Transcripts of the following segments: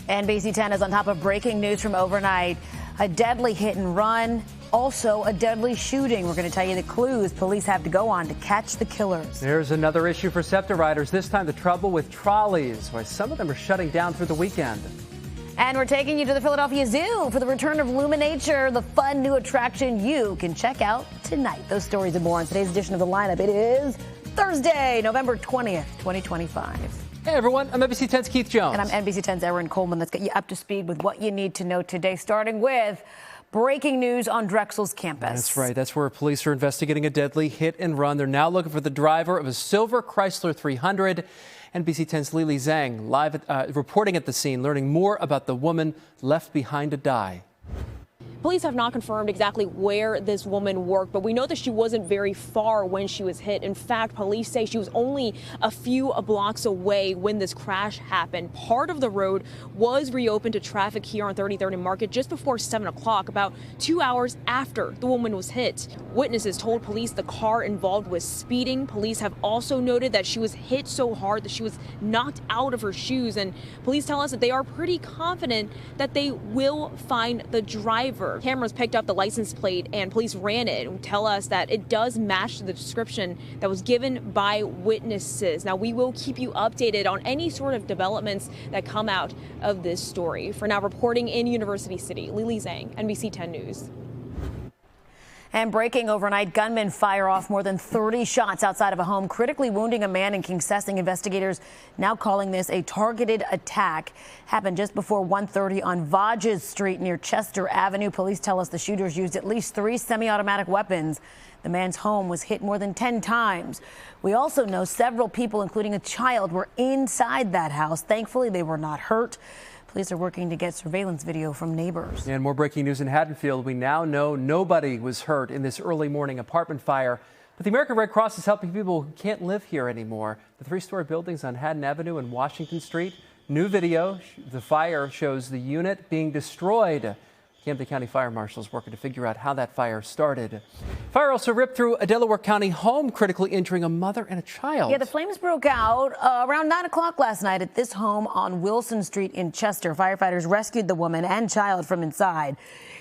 NBC 10 is on top of breaking news from overnight. A deadly hit and run, also a deadly shooting. We're going to tell you the clues police have to go on to catch the killers. There's another issue for SEPTA riders, this time the trouble with trolleys, why some of them are shutting down through the weekend. And we're taking you to the Philadelphia Zoo for the return of LumiNature, the fun new attraction you can check out tonight. Those stories and more on today's edition of The Lineup. It is Thursday, November 20th, 2025. Hey everyone, I'm NBC 10's Keith Jones. And I'm NBC 10's Erin Coleman. Let's get you up to speed with what you need to know today, starting with breaking news on Drexel's campus. That's right. That's where police are investigating a deadly hit and run. They're now looking for the driver of a silver Chrysler 300. NBC 10's Lili Zheng live reporting at the scene, learning more about the woman left behind to die. Police have not confirmed exactly where this woman worked, but we know that she wasn't very far when she was hit. In fact, police say she was only a few blocks away when this crash happened. Part of the road was reopened to traffic here on 33rd and Market just before 7 o'clock, about 2 hours after the woman was hit. Witnesses told police the car involved was speeding. Police have also noted that she was hit so hard that she was knocked out of her shoes. And police tell us that they are pretty confident that they will find the driver. Cameras picked up the license plate and police ran it and tell us that it does match the description that was given by witnesses. Now, we will keep you updated on any sort of developments that come out of this story. For now, reporting in University City, Lili Zheng, NBC 10 News. And breaking overnight, gunmen fire off more than 30 shots outside of a home, critically wounding a man in Kingsessing. Investigators now calling this a targeted attack. Happened just before 1:30 on Vages Street near Chester Avenue. Police tell us the shooters used at least 3 semi-automatic weapons. The man's home was hit more than 10 times. We also know several people, including a child, were inside that house. Thankfully, they were not hurt. Police are working to get surveillance video from neighbors. And more breaking news in Haddonfield. We now know nobody was hurt in this early morning apartment fire. But the American Red Cross is helping people who can't live here anymore. The 3-story buildings on Haddon Avenue and Washington Street. New video, the fire shows the unit being destroyed. Camden County Fire Marshals working to figure out how that fire started. Fire also ripped through a Delaware County home, critically injuring a mother and a child. Yeah, the flames broke out around 9 o'clock last night at this home on Wilson Street in Chester. Firefighters rescued the woman and child from inside.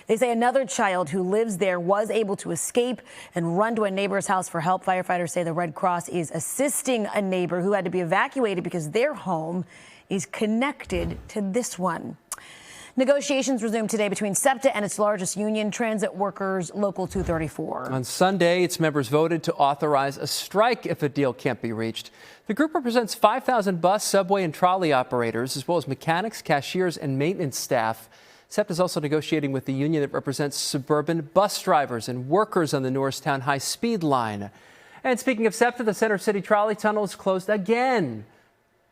They say another child who lives there was able to escape and run to a neighbor's house for help. Firefighters say the Red Cross is assisting a neighbor who had to be evacuated because their home is connected to this one. Negotiations resume today between SEPTA and its largest union, Transit Workers Local 234. On Sunday, its members voted to authorize a strike if a deal can't be reached. The group represents 5,000 bus, subway, and trolley operators, as well as mechanics, cashiers, and maintenance staff. SEPTA is also negotiating with the union that represents suburban bus drivers and workers on the Norristown high-speed line. And speaking of SEPTA, the Center City Trolley Tunnel is closed again.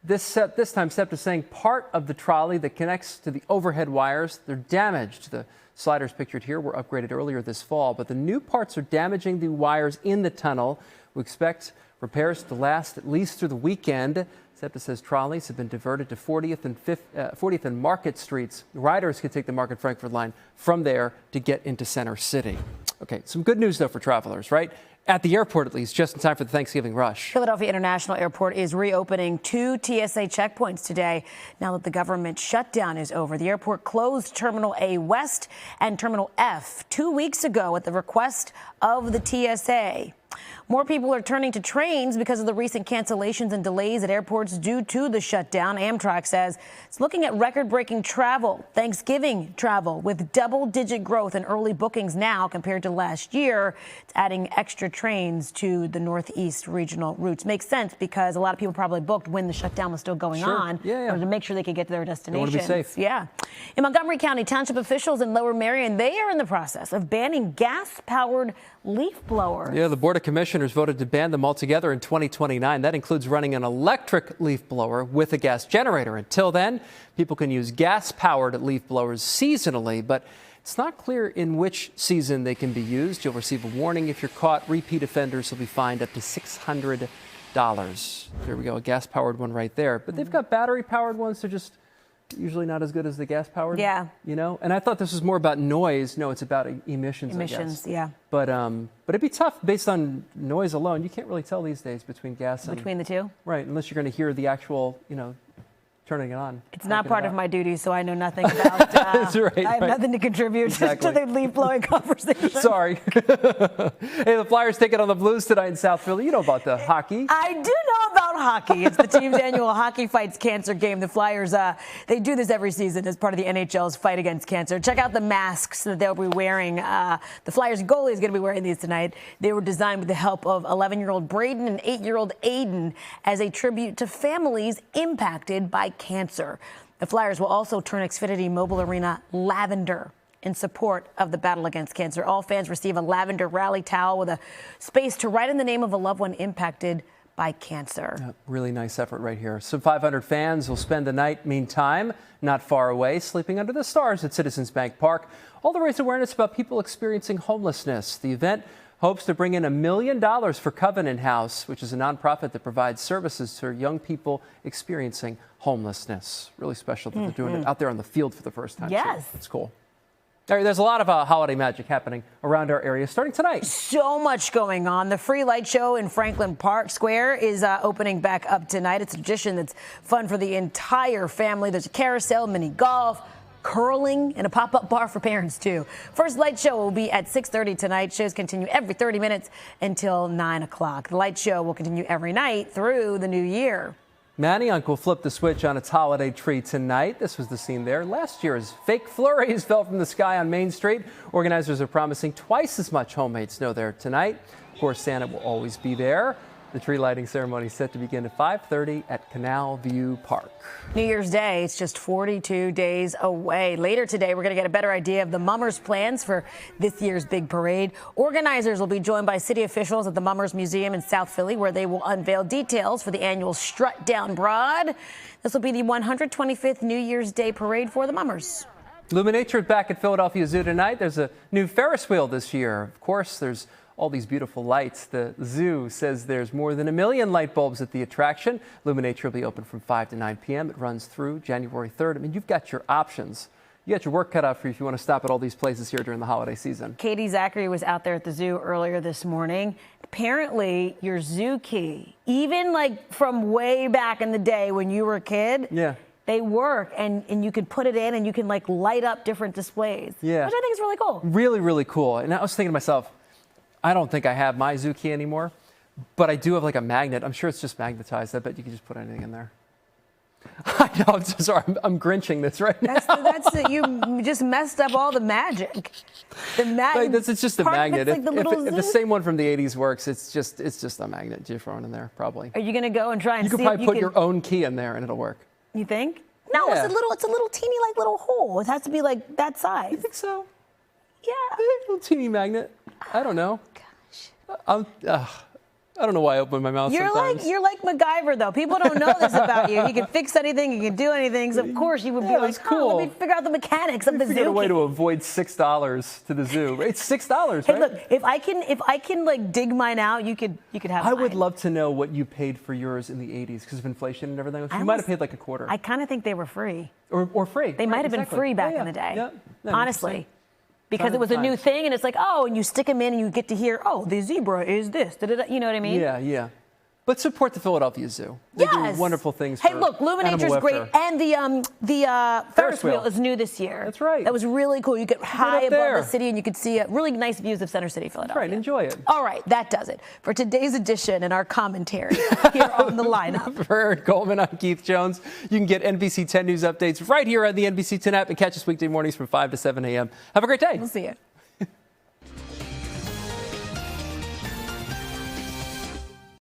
This time, SEPTA is saying part of the trolley that connects to the overhead wires, they're damaged. The sliders pictured here were upgraded earlier this fall, but the new parts are damaging the wires in the tunnel. We expect repairs to last at least through the weekend. SEPTA says trolleys have been diverted to 40th and Market Streets. Riders can take the Market Frankford line from there to get into Center City. Okay, some good news, though, for travelers, right? At the airport, at least, just in time for the Thanksgiving rush. Philadelphia International Airport is reopening 2 TSA checkpoints today now that the government shutdown is over. The airport closed Terminal A West and Terminal F 2 weeks ago at the request of the TSA. More people are turning to trains because of the recent cancellations and delays at airports due to the shutdown. Amtrak says it's looking at record-breaking travel, Thanksgiving travel, with double-digit growth in early bookings now compared to last year. It's adding extra trains to the Northeast regional routes. Makes sense because a lot of people probably booked when the shutdown was still going on or to make sure they could get to their destinations. They want to be safe. Yeah. In Montgomery County, township officials in Lower Merion, they are in the process of banning gas-powered leaf blowers. Yeah, the Board of Commissioners voted to ban them altogether in 2029. That includes running an electric leaf blower with a gas generator. Until then, people can use gas-powered leaf blowers seasonally, but it's not clear in which season they can be used. You'll receive a warning if you're caught. Repeat offenders will be fined up to $600. There we go, a gas-powered one right there. But they've got battery-powered ones, so just usually not as good as the gas-powered. Yeah. You know, and I thought this was more about noise. No, it's about emissions, I guess. Yeah. But it'd be tough based on noise alone. You can't really tell these days between gas and... Between the two? Right, unless you're going to hear the actual, turning it on. It's not part of my duty, so I know nothing about. That's right. I have nothing to contribute to the leaf blowing conversation. Sorry. Hey, the Flyers take it on the Blues tonight in South Philly. You know about the hockey. I do know about hockey. It's the team's annual Hockey Fights Cancer game. The Flyers, they do this every season as part of the NHL's fight against cancer. Check out the masks that they'll be wearing. The Flyers goalie is going to be wearing these tonight. They were designed with the help of 11-year-old Braden and 8-year-old Aiden as a tribute to families impacted by cancer. The Flyers will also turn Xfinity Mobile Arena lavender in support of the battle against cancer. All fans receive a lavender rally towel with a space to write in the name of a loved one impacted by cancer. Really nice effort right here. Some 500 fans will spend the night, meantime, not far away, sleeping under the stars at Citizens Bank Park, all to raise awareness about people experiencing homelessness. The event hopes to bring in $1 million for Covenant House, which is a nonprofit that provides services to young people experiencing homelessness. Really special that they're doing it out there on the field for the first time. Yes. It's cool. All right, there's a lot of holiday magic happening around our area starting tonight. So much going on. The free light show in Franklin Park Square is opening back up tonight. It's a tradition that's fun for the entire family. There's a carousel, mini golf, curling, and a pop-up bar for parents, too. First light show will be at 6:30 tonight. Shows continue every 30 minutes until 9 o'clock. The light show will continue every night through the new year. Manayunk will flip the switch on its holiday tree tonight. This was the scene there. Last year's fake flurries fell from the sky on Main Street. Organizers are promising twice as much homemade snow there tonight. Of course, Santa will always be there. The tree lighting ceremony is set to begin at 5:30 at Canal View Park. New Year's Day, it's just 42 days away. Later today, we're going to get a better idea of the Mummers' plans for this year's big parade. Organizers will be joined by city officials at the Mummers Museum in South Philly, where they will unveil details for the annual Strut Down Broad. This will be the 125th New Year's Day parade for the Mummers. LumiNature is back at Philadelphia Zoo tonight. There's a new Ferris wheel this year. Of course, there's all these beautiful lights. The zoo says there's more than 1 million light bulbs at the attraction. LumiNature will be open from 5 to 9 p.m. It runs through January 3rd. I mean, you've got your options. You got your work cut out for you if you want to stop at all these places here during the holiday season. Katy, Zachry was out there at the zoo earlier this morning. Apparently, your zoo key, even like from way back in the day when you were a kid, they work, and you can put it in and you can like light up different displays, which I think is really cool. Really, really cool. And I was thinking to myself, I don't think I have my zoo key anymore, but I do have like a magnet. I'm sure it's just magnetized. I bet you can just put anything in there. I know, I'm so sorry. I'm grinching this right now. That's it. You just messed up all the magic. The magnet. Like, it's just a magnet. Like if the same one from the 80s works, it's just a magnet you're throwing in there, probably. Are you going to go and try and see? You could probably put your own key in there and it'll work. You think? No, Yeah. it's a little teeny like little hole. It has to be like that size. You think so? Yeah. A little teeny magnet. I don't know. I don't know why I open my mouth sometimes. You're like MacGyver, though. People don't know this about you. He can fix anything. He can do anything. So of course you would be like, cool. Let me figure out the mechanics of the zoo. Figure a way to avoid $6 to the zoo. It's $6, right? Hey, look, if I can like dig mine out, you could have I mine. would love to know what you paid for yours in the 80s because of inflation and everything. You might have paid like a quarter. I kind of think they were free. Or free. They might have been free back in the day. Yeah. Honestly. Because it was a new thing, and it's like, oh, and you stick them in, and you get to hear, oh, the zebra is this. You know what I mean? Yeah. But support the Philadelphia Zoo. They do wonderful things for Hey, look, LumiNature's great, and the Ferris wheel is new this year. That's right. That was really cool. You get high above the city, and you could see really nice views of Center City, Philadelphia. That's right. Enjoy it. All right, that does it for today's edition and our commentary here on the lineup. For Erin Coleman, I'm Keith Jones. You can get NBC 10 News updates right here on the NBC 10 app and catch us weekday mornings from 5 to 7 a.m. Have a great day. We'll see you.